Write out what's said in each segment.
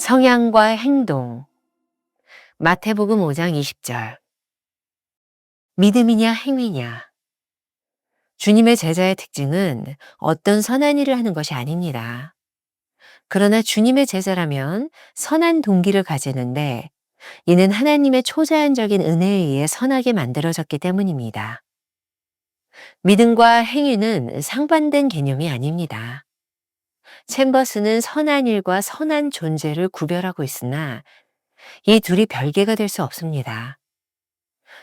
성향과 행동. 마태복음 5장 20절. 믿음이냐 행위냐. 주님의 제자의 특징은 어떤 선한 일을 하는 것이 아닙니다. 그러나 주님의 제자라면 선한 동기를 가지는데 이는 하나님의 초자연적인 은혜에 의해 선하게 만들어졌기 때문입니다. 믿음과 행위는 상반된 개념이 아닙니다. 챔버스는 선한 일과 선한 존재를 구별하고 있으나 이 둘이 별개가 될 수 없습니다.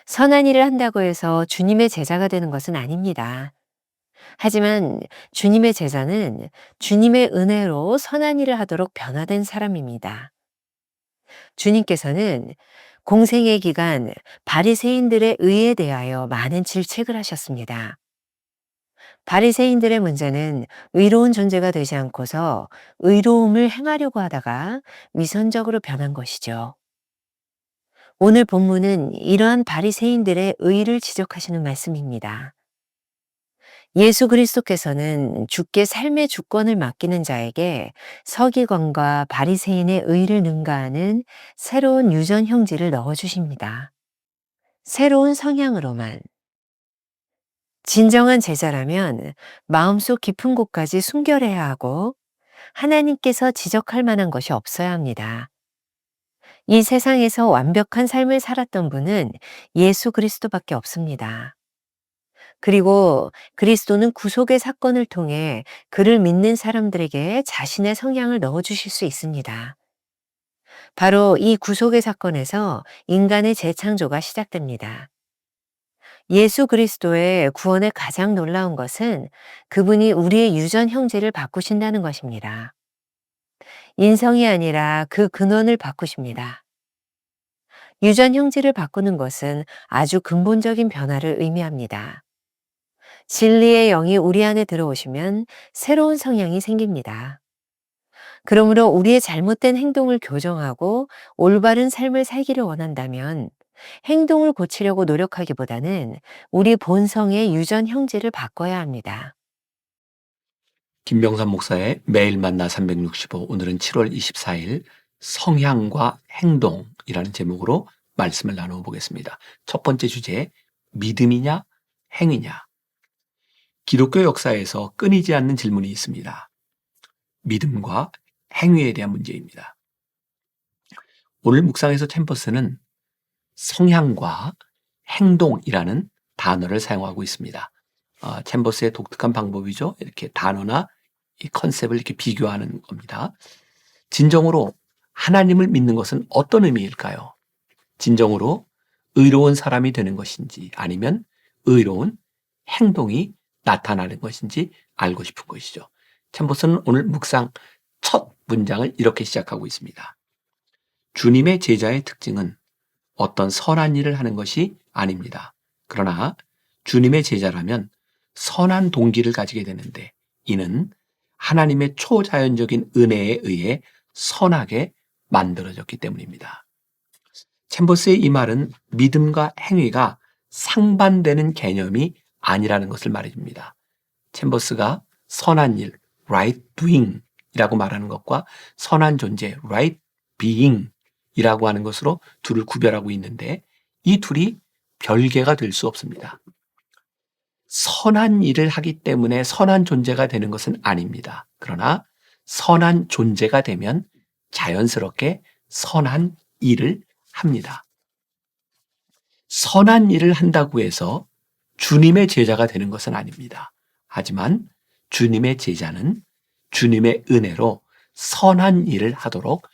선한 일을 한다고 해서 주님의 제자가 되는 것은 아닙니다. 하지만 주님의 제자는 주님의 은혜로 선한 일을 하도록 변화된 사람입니다. 주님께서는 공생의 기간 바리새인들의 의에 대하여 많은 질책을 하셨습니다. 바리새인들의 문제는 의로운 존재가 되지 않고서 의로움을 행하려고 하다가 위선적으로 변한 것이죠. 오늘 본문은 이러한 바리새인들의 의를 지적하시는 말씀입니다. 예수 그리스도께서는 주께 삶의 주권을 맡기는 자에게 서기관과 바리새인의 의를 능가하는 새로운 유전 형질을 넣어주십니다. 새로운 성향으로만. 진정한 제자라면 마음속 깊은 곳까지 순결해야 하고 하나님께서 지적할 만한 것이 없어야 합니다. 이 세상에서 완벽한 삶을 살았던 분은 예수 그리스도밖에 없습니다. 그리고 그리스도는 구속의 사건을 통해 그를 믿는 사람들에게 자신의 성향을 넣어주실 수 있습니다. 바로 이 구속의 사건에서 인간의 재창조가 시작됩니다. 예수 그리스도의 구원의 가장 놀라운 것은 그분이 우리의 유전 형질을 바꾸신다는 것입니다. 인성이 아니라 그 근원을 바꾸십니다. 유전 형질을 바꾸는 것은 아주 근본적인 변화를 의미합니다. 진리의 영이 우리 안에 들어오시면 새로운 성향이 생깁니다. 그러므로 우리의 잘못된 행동을 교정하고 올바른 삶을 살기를 원한다면 행동을 고치려고 노력하기보다는 우리 본성의 유전 형질을 바꿔야 합니다. 김병삼 목사의 매일 만나 365, 오늘은 7월 24일 성향과 행동이라는 제목으로 말씀을 나누어 보겠습니다. 첫 번째 주제, 믿음이냐 행위냐. 기독교 역사에서 끊이지 않는 질문이 있습니다. 믿음과 행위에 대한 문제입니다. 오늘 묵상에서 챔버스는 성향과 행동이라는 단어를 사용하고 있습니다. 챔버스의 독특한 방법이죠. 이렇게 단어나 이 컨셉을 이렇게 비교하는 겁니다. 진정으로 하나님을 믿는 것은 어떤 의미일까요? 진정으로 의로운 사람이 되는 것인지 아니면 의로운 행동이 나타나는 것인지 알고 싶은 것이죠. 챔버스는 오늘 묵상 첫 문장을 이렇게 시작하고 있습니다. 주님의 제자의 특징은 어떤 선한 일을 하는 것이 아닙니다. 그러나 주님의 제자라면 선한 동기를 가지게 되는데 이는 하나님의 초자연적인 은혜에 의해 선하게 만들어졌기 때문입니다. 챔버스의 이 말은 믿음과 행위가 상반되는 개념이 아니라는 것을 말해줍니다. 챔버스가 선한 일, right doing 이라고 말하는 것과 선한 존재, right being 이라고 하는 것으로 둘을 구별하고 있는데 이 둘이 별개가 될 수 없습니다. 선한 일을 하기 때문에 선한 존재가 되는 것은 아닙니다. 그러나 선한 존재가 되면 자연스럽게 선한 일을 합니다. 선한 일을 한다고 해서 주님의 제자가 되는 것은 아닙니다. 하지만 주님의 제자는 주님의 은혜로 선한 일을 하도록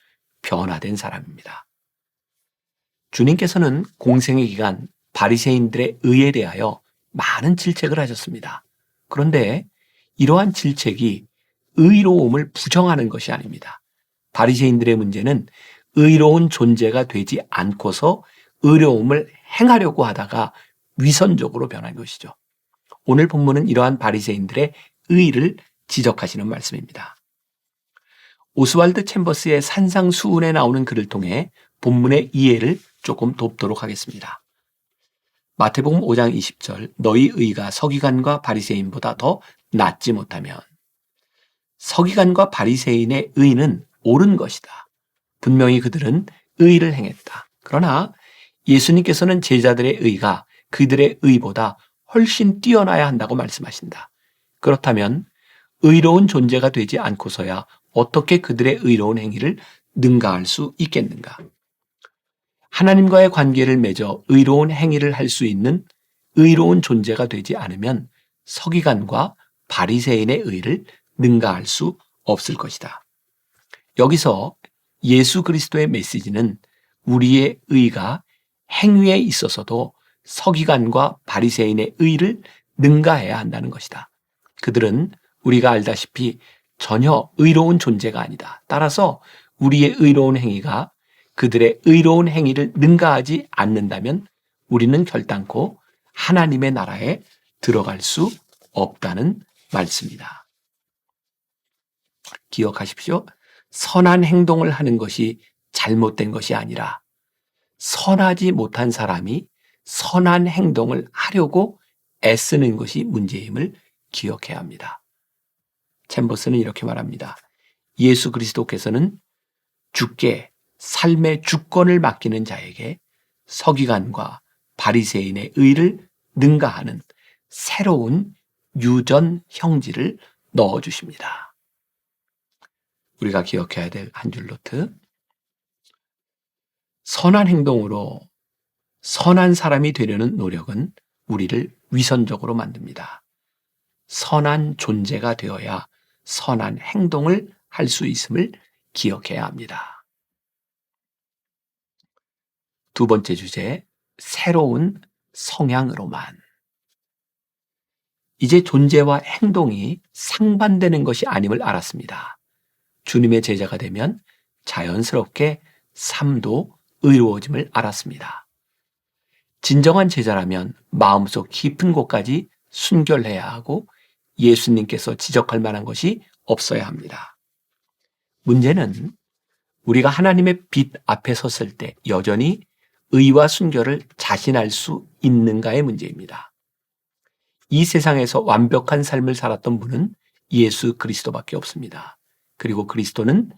변화된 사람입니다. 주님께서는 공생의 기간 바리새인들의 의에 대하여 많은 질책을 하셨습니다. 그런데 이러한 질책이 의로움을 부정하는 것이 아닙니다. 바리새인들의 문제는 의로운 존재가 되지 않고서 의로움을 행하려고 하다가 위선적으로 변한 것이죠. 오늘 본문은 이러한 바리새인들의 의를 지적하시는 말씀입니다. 오스왈드 챔버스의 산상수훈에 나오는 글을 통해 본문의 이해를 조금 돕도록 하겠습니다. 마태복음 5장 20절, 너희 의가 서기관과 바리새인보다 더 낫지 못하면, 서기관과 바리새인의 의는 옳은 것이다. 분명히 그들은 의를 행했다. 그러나 예수님께서는 제자들의 의가 그들의 의보다 훨씬 뛰어나야 한다고 말씀하신다. 그렇다면 의로운 존재가 되지 않고서야 어떻게 그들의 의로운 행위를 능가할 수 있겠는가? 하나님과의 관계를 맺어 의로운 행위를 할 수 있는 의로운 존재가 되지 않으면 서기관과 바리새인의 의를 능가할 수 없을 것이다. 여기서 예수 그리스도의 메시지는 우리의 의가 행위에 있어서도 서기관과 바리새인의 의를 능가해야 한다는 것이다. 그들은 우리가 알다시피 전혀 의로운 존재가 아니다. 따라서 우리의 의로운 행위가 그들의 의로운 행위를 능가하지 않는다면 우리는 결단코 하나님의 나라에 들어갈 수 없다는 말씀이다. 기억하십시오. 선한 행동을 하는 것이 잘못된 것이 아니라 선하지 못한 사람이 선한 행동을 하려고 애쓰는 것이 문제임을 기억해야 합니다. 챔버스는 이렇게 말합니다. 예수 그리스도께서는 주께 삶의 주권을 맡기는 자에게 서기관과 바리새인의 의를 능가하는 새로운 유전 형질을 넣어주십니다. 우리가 기억해야 될 한 줄 노트. 선한 행동으로 선한 사람이 되려는 노력은 우리를 위선적으로 만듭니다. 선한 존재가 되어야 선한 행동을 할 수 있음을 기억해야 합니다. 두 번째 주제, 새로운 성향으로만. 이제 존재와 행동이 상반되는 것이 아님을 알았습니다. 주님의 제자가 되면 자연스럽게 삶도 의로워짐을 알았습니다. 진정한 제자라면 마음속 깊은 곳까지 순결해야 하고 예수님께서 지적할 만한 것이 없어야 합니다. 문제는 우리가 하나님의 빛 앞에 섰을 때 여전히 의와 순결을 자신할 수 있는가의 문제입니다. 이 세상에서 완벽한 삶을 살았던 분은 예수 그리스도밖에 없습니다. 그리고 그리스도는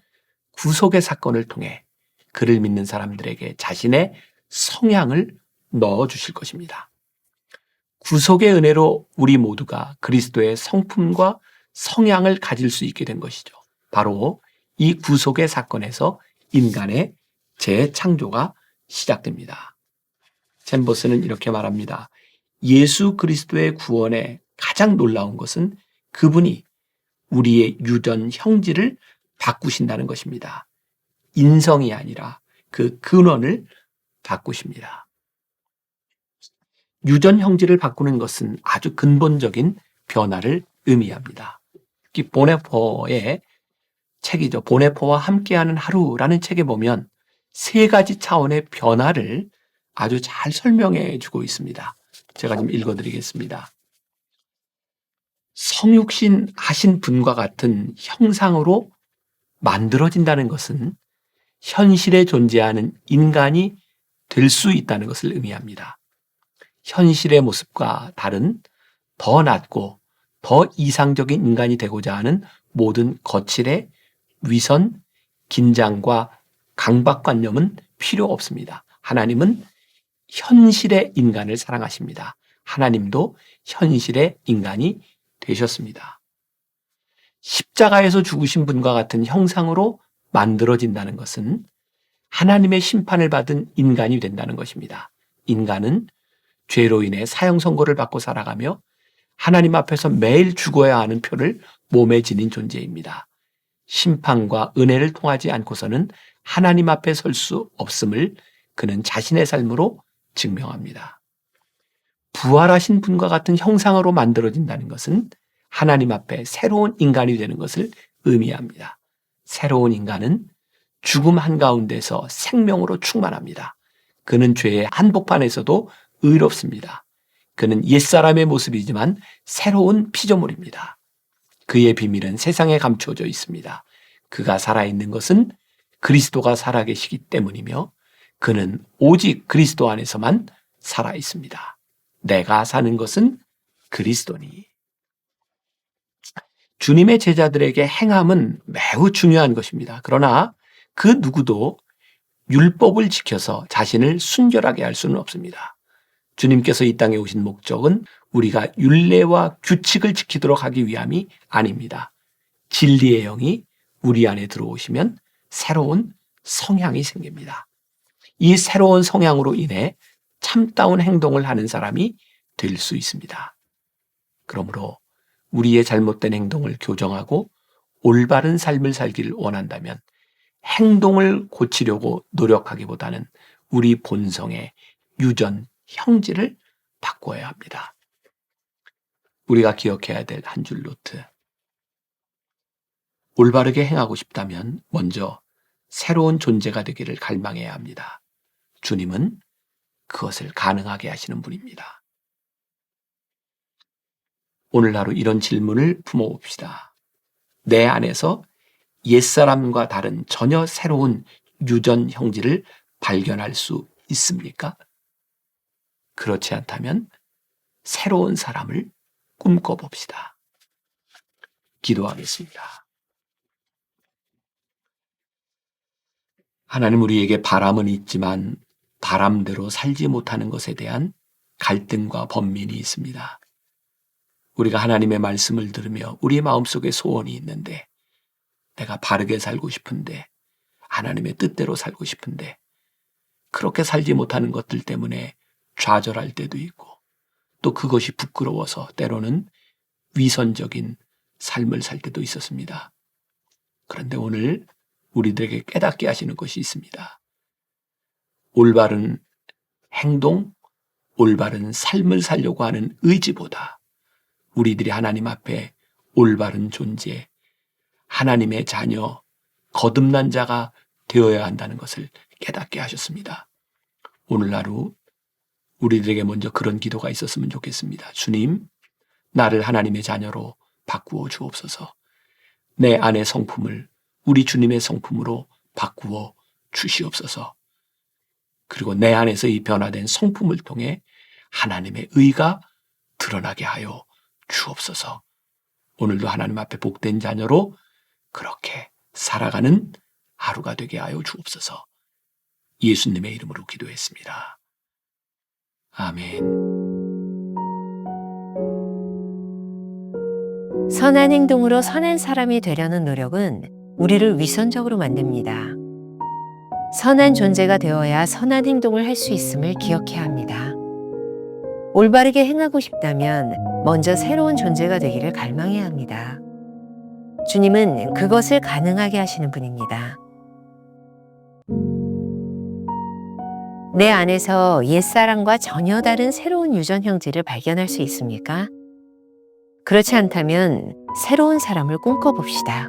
구속의 사건을 통해 그를 믿는 사람들에게 자신의 성향을 넣어주실 것입니다. 구속의 은혜로 우리 모두가 그리스도의 성품과 성향을 가질 수 있게 된 것이죠. 바로 이 구속의 사건에서 인간의 재창조가 시작됩니다. 챔버스는 이렇게 말합니다. 예수 그리스도의 구원에 가장 놀라운 것은 그분이 우리의 유전 형질을 바꾸신다는 것입니다. 인성이 아니라 그 근원을 바꾸십니다. 유전 형질을 바꾸는 것은 아주 근본적인 변화를 의미합니다. 특히 보네포의 책이죠. 보네포와 함께하는 하루라는 책에 보면 세 가지 차원의 변화를 아주 잘 설명해 주고 있습니다. 제가 좀 읽어드리겠습니다. 성육신 하신 분과 같은 형상으로 만들어진다는 것은 현실에 존재하는 인간이 될 수 있다는 것을 의미합니다. 현실의 모습과 다른 더 낮고 더 이상적인 인간이 되고자 하는 모든 거칠의 위선, 긴장과 강박관념은 필요 없습니다. 하나님은 현실의 인간을 사랑하십니다. 하나님도 현실의 인간이 되셨습니다. 십자가에서 죽으신 분과 같은 형상으로 만들어진다는 것은 하나님의 심판을 받은 인간이 된다는 것입니다. 인간은 죄로 인해 사형 선고를 받고 살아가며 하나님 앞에서 매일 죽어야 하는 표를 몸에 지닌 존재입니다. 심판과 은혜를 통하지 않고서는 하나님 앞에 설 수 없음을 그는 자신의 삶으로 증명합니다. 부활하신 분과 같은 형상으로 만들어진다는 것은 하나님 앞에 새로운 인간이 되는 것을 의미합니다. 새로운 인간은 죽음 한가운데서 생명으로 충만합니다. 그는 죄의 한복판에서도 의롭습니다. 그는 옛사람의 모습이지만 새로운 피조물입니다. 그의 비밀은 세상에 감추어져 있습니다. 그가 살아있는 것은 그리스도가 살아계시기 때문이며 그는 오직 그리스도 안에서만 살아있습니다. 내가 사는 것은 그리스도니. 주님의 제자들에게 행함은 매우 중요한 것입니다. 그러나 그 누구도 율법을 지켜서 자신을 순결하게 할 수는 없습니다. 주님께서 이 땅에 오신 목적은 우리가 율례와 규칙을 지키도록 하기 위함이 아닙니다. 진리의 영이 우리 안에 들어오시면 새로운 성향이 생깁니다. 이 새로운 성향으로 인해 참다운 행동을 하는 사람이 될 수 있습니다. 그러므로 우리의 잘못된 행동을 교정하고 올바른 삶을 살기를 원한다면 행동을 고치려고 노력하기보다는 우리 본성의 유전, 형질을 바꿔야 합니다. 우리가 기억해야 될 한 줄 노트. 올바르게 행하고 싶다면 먼저 새로운 존재가 되기를 갈망해야 합니다. 주님은 그것을 가능하게 하시는 분입니다. 오늘 하루 이런 질문을 품어봅시다. 내 안에서 옛사람과 다른 전혀 새로운 유전 형질을 발견할 수 있습니까? 그렇지 않다면 새로운 사람을 꿈꿔봅시다. 기도하겠습니다. 하나님, 우리에게 바람은 있지만 바람대로 살지 못하는 것에 대한 갈등과 번민이 있습니다. 우리가 하나님의 말씀을 들으며 우리의 마음속에 소원이 있는데, 내가 바르게 살고 싶은데, 하나님의 뜻대로 살고 싶은데 그렇게 살지 못하는 것들 때문에 좌절할 때도 있고, 또 그것이 부끄러워서 때로는 위선적인 삶을 살 때도 있었습니다. 그런데 오늘 우리들에게 깨닫게 하시는 것이 있습니다. 올바른 행동, 올바른 삶을 살려고 하는 의지보다 우리들이 하나님 앞에 올바른 존재, 하나님의 자녀, 거듭난 자가 되어야 한다는 것을 깨닫게 하셨습니다. 오늘 하루 우리들에게 먼저 그런 기도가 있었으면 좋겠습니다. 주님, 나를 하나님의 자녀로 바꾸어 주옵소서. 내 안의 성품을 우리 주님의 성품으로 바꾸어 주시옵소서. 그리고 내 안에서 이 변화된 성품을 통해 하나님의 의가 드러나게 하여 주옵소서. 오늘도 하나님 앞에 복된 자녀로 그렇게 살아가는 하루가 되게 하여 주옵소서. 예수님의 이름으로 기도했습니다. 아멘. 선한 행동으로 선한 사람이 되려는 노력은 우리를 위선적으로 만듭니다. 선한 존재가 되어야 선한 행동을 할 수 있음을 기억해야 합니다. 올바르게 행하고 싶다면 먼저 새로운 존재가 되기를 갈망해야 합니다. 주님은 그것을 가능하게 하시는 분입니다. 내 안에서 옛사람과 전혀 다른 새로운 유전 형질을 발견할 수 있습니까? 그렇지 않다면 새로운 사람을 꿈꿔봅시다.